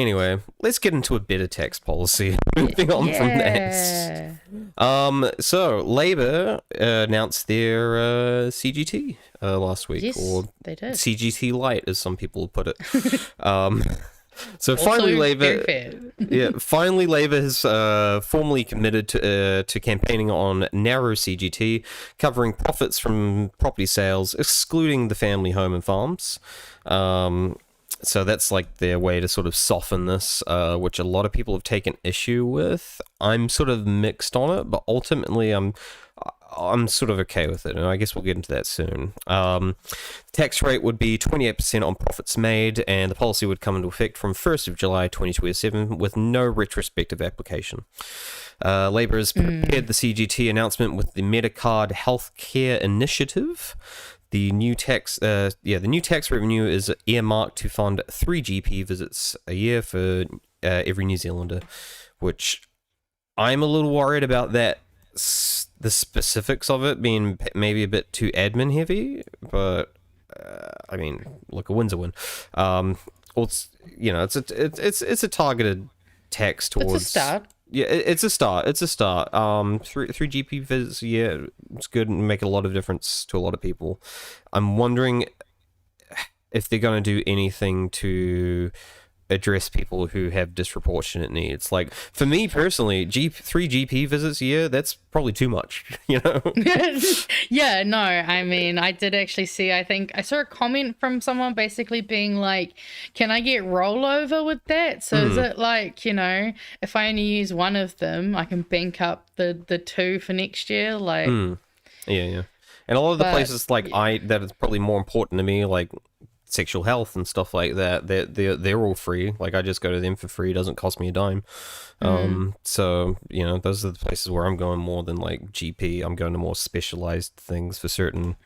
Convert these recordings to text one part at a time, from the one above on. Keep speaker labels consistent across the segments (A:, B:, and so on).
A: Anyway, let's get into a better tax policy. Moving on from that. So Labour announced their CGT last week,
B: Yes,
A: or
B: they did.
A: CGT Light, as some people put it. So
B: Also
A: finally, Labour,
B: very fair.
A: finally Labour has formally committed to campaigning on narrow CGT, covering profits from property sales, excluding the family home and farms. So that's like their way to sort of soften this, which a lot of people have taken issue with. I'm sort of mixed on it, but ultimately I'm sort of okay with it, and I guess we'll get into that soon. Tax rate would be 28% on profits made, and the policy would come into effect from 1st of July 2027 with no retrospective application. Labour has prepared the CGT announcement with the Medicard Healthcare Initiative. The new tax revenue is earmarked to fund 3 GP visits a year for every New Zealander, which I'm a little worried about that. The specifics of it being maybe a bit too admin heavy, but I mean, look, a win's a win. Well, it's a targeted tax towards.
B: It's a start.
A: Yeah, it's a start. It's a start. Three GP visits a year, it's good and make a lot of difference to a lot of people. I'm wondering if they're going to do anything to address people who have disproportionate needs. Like, for me personally, 3 GP visits a year, that's probably too much, you know?
B: Yeah, no, I mean, I did actually see, I think, I saw a comment from someone basically being like, can I get rollover with that? So is it like, you know, if I only use one of them, I can bank up the 2 for next year? Like,
A: Yeah. And a lot of the places like that is probably more important to me, like sexual health and stuff like that, they're all free. Like, I just go to them for free. It doesn't cost me a dime. So, you know, those are the places where I'm going more than like GP. I'm going to more specialized things for certain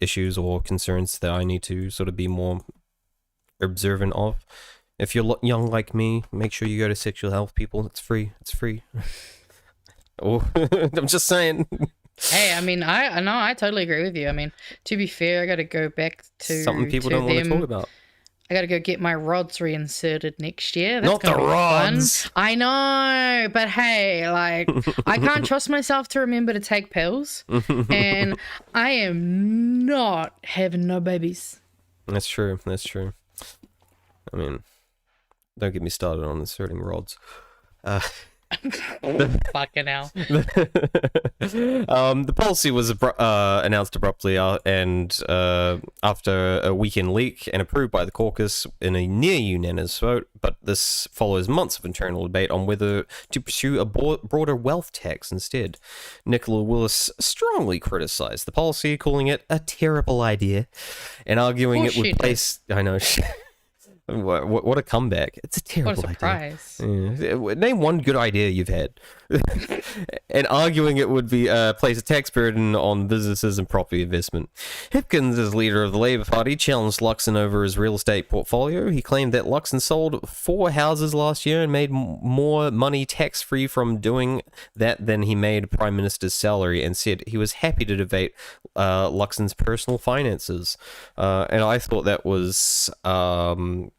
A: issues or concerns that I need to sort of be more observant of. If you're young like me, make sure you go to sexual health, people. It's free. Oh, I'm just saying.
B: hey, I mean, I totally agree with you. I mean, to be fair, I got to go back to
A: something people don't want to talk about.
B: I got to go get my rods reinserted next year.
A: That's not the rods.
B: Fun. I know, but hey, like, I can't trust myself to remember to take pills, and I am not having no babies.
A: That's true. I mean, don't get me started on inserting rods.
B: Fucking hell.
A: The policy was announced abruptly and after a weekend leak and approved by the caucus in a near unanimous vote, but this follows months of internal debate on whether to pursue a broader wealth tax instead. Nicola Willis strongly criticised the policy, calling it a terrible idea and arguing it would place... I know... What a comeback. It's a terrible idea. Yeah. Name one good idea you've had. And arguing it would be place a tax burden on businesses and property investment. Hipkins, as leader of the Labour Party, challenged Luxon over his real estate portfolio. He claimed that Luxon sold 4 houses last year and made more money tax-free from doing that than he made Prime Minister's salary, and said he was happy to debate Luxon's personal finances. And I thought that was...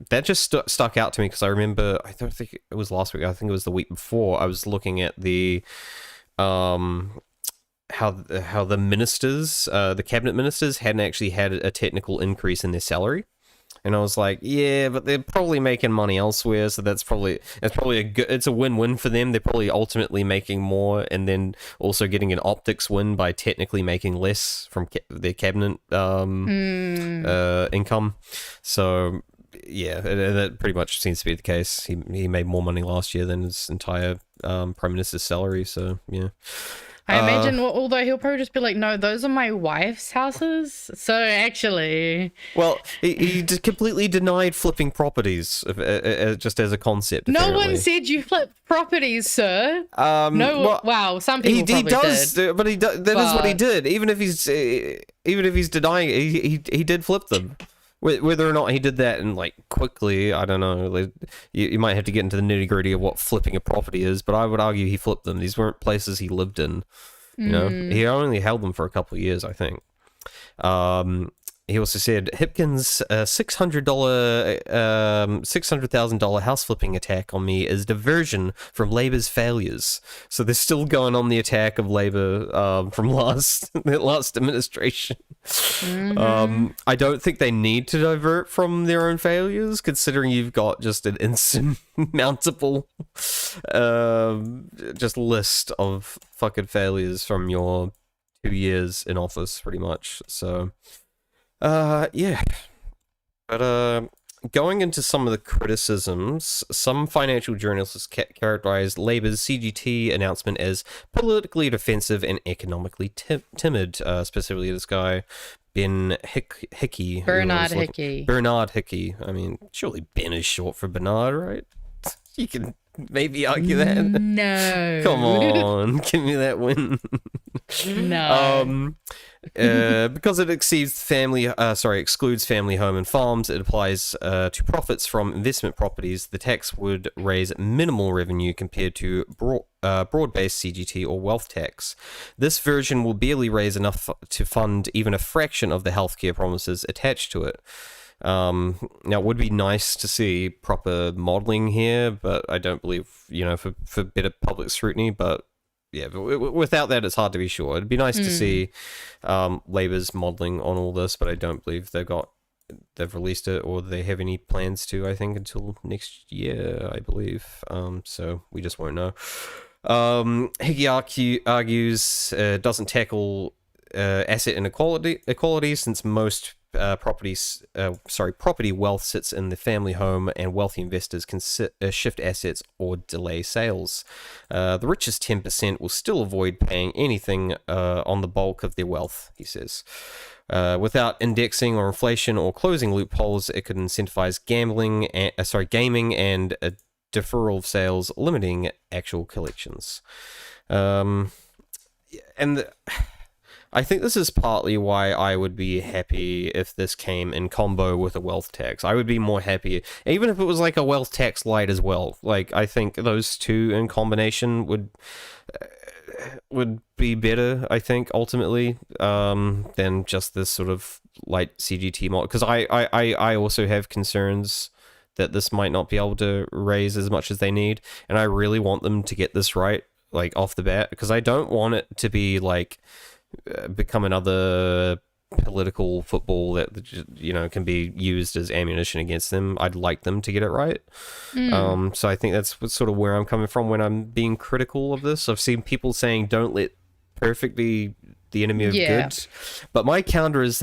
A: that just stuck out to me because I remember, I don't think it was last week, I think it was the week before, I was looking at the how the ministers, the cabinet ministers, hadn't actually had a technical increase in their salary, and I was like, yeah, but they're probably making money elsewhere, so that's probably it's a win-win for them. They're probably ultimately making more, and then also getting an optics win by technically making less from their cabinet income. So yeah, that pretty much seems to be the case. He made more money last year than his entire Prime Minister's salary, so yeah.
B: I imagine, although he'll probably just be like, no, those are my wife's houses. So actually...
A: Well, he completely denied flipping properties, just as a concept.
B: No
A: apparently.
B: one said you flip properties, sir. Wow, some people probably
A: does,
B: did.
A: But that is what he did. Even if he's denying it, he did flip them. Whether or not he did that and like quickly, I don't know. Like, you might have to get into the nitty gritty of what flipping a property is, but I would argue he flipped them. These weren't places he lived in. You know, he only held them for a couple of years, I think. he also said Hipkins' $600,000 house flipping attack on me is diversion from Labour's failures. So they're still going on the attack of Labour from last administration. I don't think they need to divert from their own failures, considering you've got just an insurmountable just list of fucking failures from your 2 years in office, pretty much. So. Yeah. But, going into some of the criticisms, some financial journalists characterized Labour's CGT announcement as politically defensive and economically timid, specifically this guy, Hickey.
B: Bernard Hickey.
A: Bernard Hickey. I mean, surely Ben is short for Bernard, right? You can maybe argue that.
B: No.
A: Come on, give me that win.
B: No.
A: Because it excludes family home and farms, it applies to profits from investment properties. The tax would raise minimal revenue compared to broad-based CGT or wealth tax. This version will barely raise enough to fund even a fraction of the healthcare promises attached to it. Now, it would be nice to see proper modeling here, but I don't believe, for better public scrutiny, but yeah, without that, it's hard to be sure. It'd be nice to see Labour's modelling on all this, but I don't believe they've released it, or they have any plans to, I think, until next year, I believe. So we just won't know. Hickey argues doesn't tackle asset inequality since most property wealth sits in the family home, and wealthy investors can shift assets or delay sales. The richest 10% will still avoid paying anything on the bulk of their wealth, he says. Without indexing or inflation or closing loopholes, it could incentivize gaming and a deferral of sales, limiting actual collections. I think this is partly why I would be happy if this came in combo with a wealth tax. I would be more happy, even if it was like a wealth tax light as well. Like, I think those two in combination would be better, I think, ultimately, than just this sort of light CGT model. Because I also have concerns that this might not be able to raise as much as they need, and I really want them to get this right, like, off the bat, because I don't want it to be like become another political football that can be used as ammunition against them. I'd like them to get it right. So I think that's sort of where I'm coming from when I'm being critical of this. I've seen people saying don't let perfect be the enemy of good, but my counter is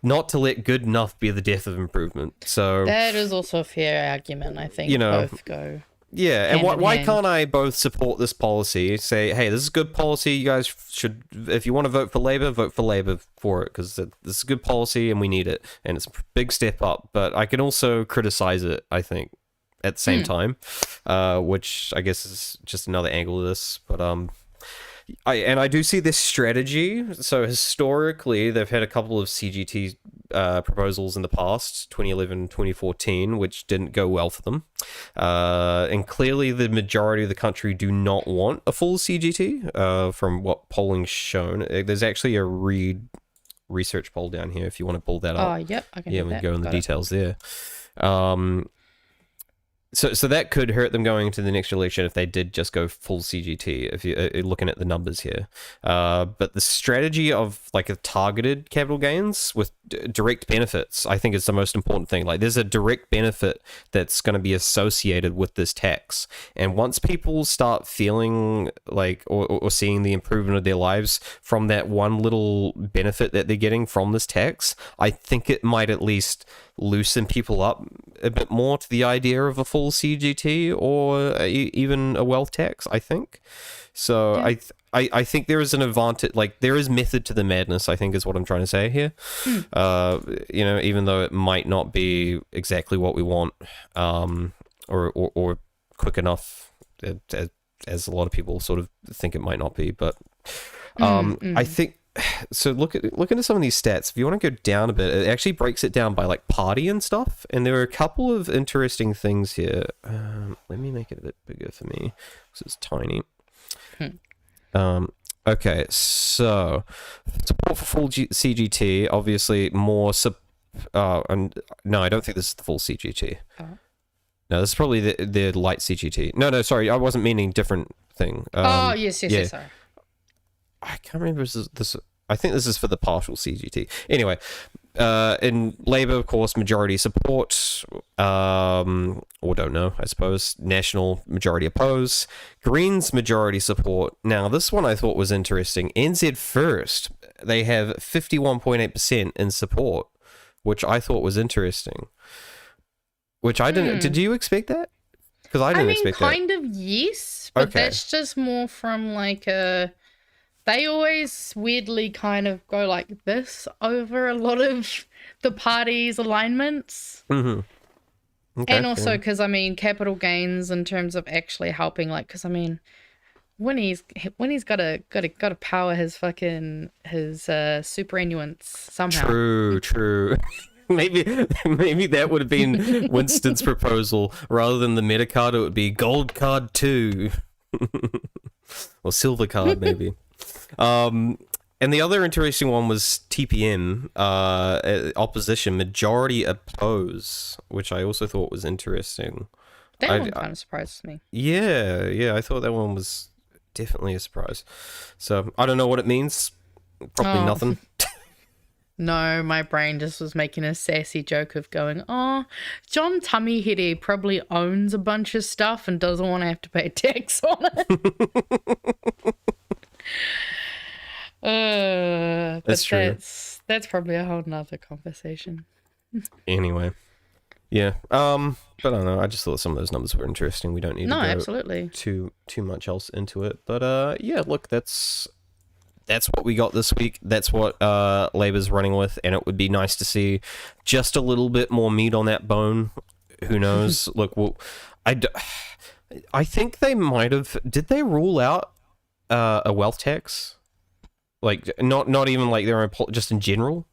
A: not to let good enough be the death of improvement. So that
B: is also a fair argument. I think both go.
A: Yeah, and why can't I both support this policy, say, hey, this is good policy, you guys should, if you want to vote for Labour for it, because this is good policy and we need it, and it's a big step up, but I can also criticize it, I think, at the same time, which I guess is just another angle of this, but I do see this strategy. So historically, they've had a couple of CGT proposals in the past, 2011, 2014, which didn't go well for them. And clearly, the majority of the country do not want a full CGT, from what polling's shown. There's actually a research poll down here if you want to pull that up.
B: Oh, yep. I can
A: we can go in the details there. So that could hurt them going into the next election if they did just go full CGT, if you're looking at the numbers here. But the strategy of like a targeted capital gains with direct benefits, I think is the most important thing. Like there's a direct benefit that's going to be associated with this tax. And once people start feeling like or seeing the improvement of their lives from that one little benefit that they're getting from this tax, I think it might at least loosen people up a bit more to the idea of a full CGT or even a wealth tax, I think. So yeah. I think there is an advantage, like there is method to the madness, I think is what I'm trying to say here. Even though it might not be exactly what we want, or quick enough as a lot of people sort of think it might not be, but I think. So look into some of these stats. If you want to go down a bit, it actually breaks it down by like party and stuff. And there are a couple of interesting things here. Let me make it a bit bigger for me because it's tiny. Okay, so support for full CGT, obviously more and no, I don't think this is the full CGT.
B: Oh.
A: No, this is probably the light CGT. No, sorry, I wasn't meaning different thing.
B: Oh, yes,
A: yeah,
B: sorry.
A: I can't remember this. I think this is for the partial CGT. Anyway, in Labour, of course, majority support, or don't know, I suppose. National majority oppose. Greens majority support. Now, this one I thought was interesting. NZ First, they have 51.8% in support, which I thought was interesting. Which I didn't. Did you expect that? Because I didn't expect that.
B: Kind of, yes, but that's just more from like a. They always weirdly kind of go like this over a lot of the party's alignments.
A: Mm-hmm. Okay,
B: and also because, I mean, capital gains in terms of actually helping, like, because, I mean, when he's got to power his fucking, his superannuants somehow.
A: True. Maybe that would have been Winston's proposal. Rather than the meta card, it would be gold card 2. Or silver card, maybe. And the other interesting one was TPM, opposition, majority oppose, which I also thought was interesting.
B: That one kind of surprises me.
A: Yeah, I thought that one was definitely a surprise. So, I don't know what it means. Probably nothing.
B: No, my brain just was making a sassy joke of going, oh, John Tummyheady probably owns a bunch of stuff and doesn't want to have to pay tax on it. That's true. That's probably a whole nother conversation.
A: Anyway. Yeah. But I don't know. I just thought some of those numbers were interesting. We don't need to go
B: absolutely
A: too much else into it. But yeah, look, that's what we got this week. That's what Labour's running with, and it would be nice to see just a little bit more meat on that bone. Who knows? Look, well, I think they might have. Did they rule out a wealth tax? Like not even like their own, just in general,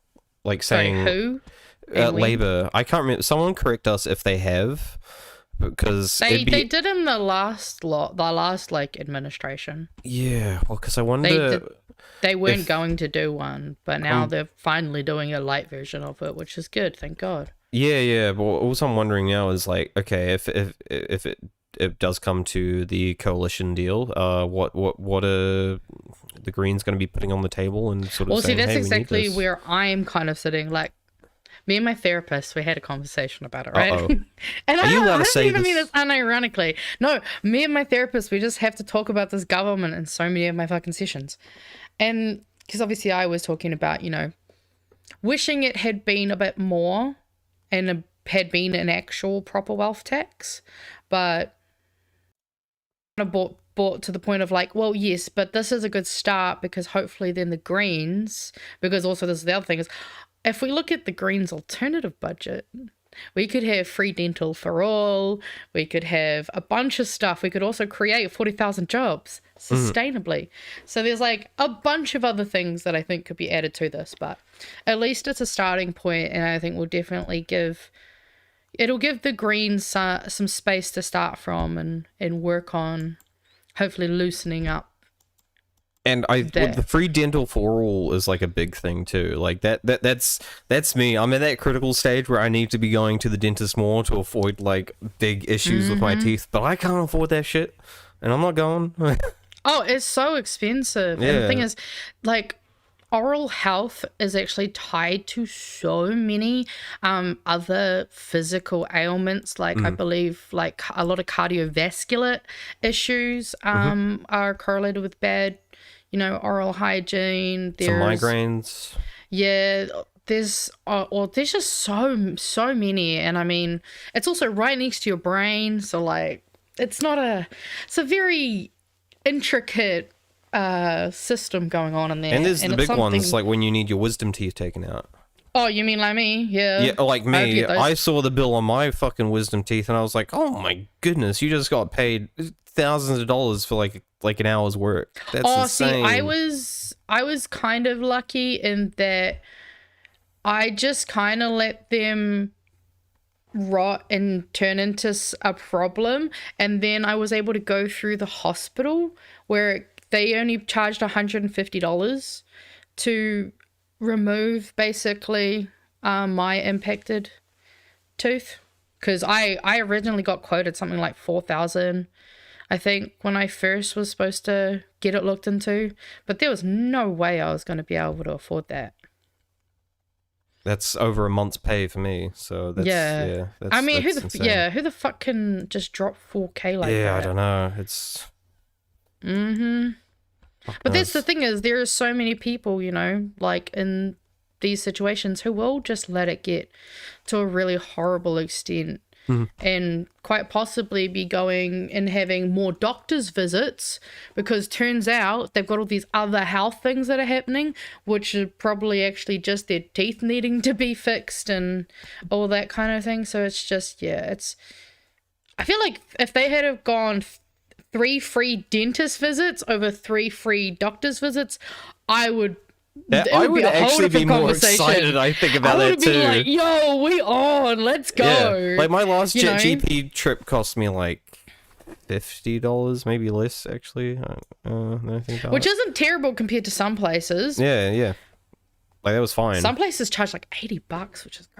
A: like saying
B: who?
A: Labour. I can't remember. Someone correct us if they have, because
B: they did in the last like administration.
A: Yeah, well, because I wonder
B: they weren't going to do one, but now they're finally doing a light version of it, which is good. Thank God. Yeah.
A: But also I'm wondering now is like, okay, if it does come to the coalition deal, what are the Greens going to be putting on the table and sort of
B: well,
A: saying,
B: see, that's
A: hey,
B: exactly where I'm kind of sitting. Like, me and my therapist, we had a conversation about it, right? And I don't even mean this unironically. No, me and my therapist, we just have to talk about this government in so many of my fucking sessions. And because obviously I was talking about, wishing it had been a bit more and had been an actual proper wealth tax, but kind of brought to the point of like, well, yes, but this is a good start because hopefully then the Greens, because also this is the other thing is, if we look at the Greens' alternative budget, we could have free dental for all. We could have a bunch of stuff. We could also create 40,000 jobs sustainably. So there's like a bunch of other things that I think could be added to this, but at least it's a starting point, and I think will definitely it'll give the Greens some space to start from and work on hopefully loosening up.
A: And the free dental for all is like a big thing too. Like that's me. I'm at that critical stage where I need to be going to the dentist more to avoid like big issues with my teeth, but I can't afford that shit, and I'm not going.
B: Oh, it's so expensive. Yeah. And the thing is, like, oral health is actually tied to so many other physical ailments. Like, I believe, like, a lot of cardiovascular issues are correlated with bad, oral hygiene. There's
A: some migraines.
B: Yeah, there's just so many, and I mean, it's also right next to your brain. So like, it's a very intricate system going on in there.
A: And there's the big ones, like when you need your wisdom teeth taken out.
B: Oh, you mean like me? Yeah.
A: Yeah, like me. I saw the bill on my fucking wisdom teeth, and I was like, "Oh my goodness, you just got paid thousands of dollars for like an hour's work." That's insane.
B: See, I was kind of lucky in that I just kind of let them rot and turn into a problem, and then I was able to go through the hospital where they only charged $150 to remove basically my impacted tooth, because I originally got quoted something like 4,000, I think, when I first was supposed to get it looked into, but there was no way I was going to be able to afford that.
A: That's over a month's pay for me, so that's that's,
B: I mean,
A: that's insane.
B: who the fuck can just drop 4K like that?
A: Yeah, I don't know. It's
B: But that's the thing, is there are so many people, you know, like in these situations, who will just let it get to a really horrible extent, and quite possibly be going and having more doctor's visits, because turns out they've got all these other health things that are happening, which are probably actually just their teeth needing to be fixed and all that kind of thing. So it's just, I feel like if they had have gone 3 free dentist visits over 3 free doctor's visits, I would
A: actually be more excited, I think, about that too.
B: I would be like, yo, we on, let's go.
A: Yeah. Like, my last GP trip cost me like $50, maybe less, actually. I think
B: which isn't terrible compared to some places.
A: Yeah. Like, that was fine.
B: Some places charge like $80, which is great.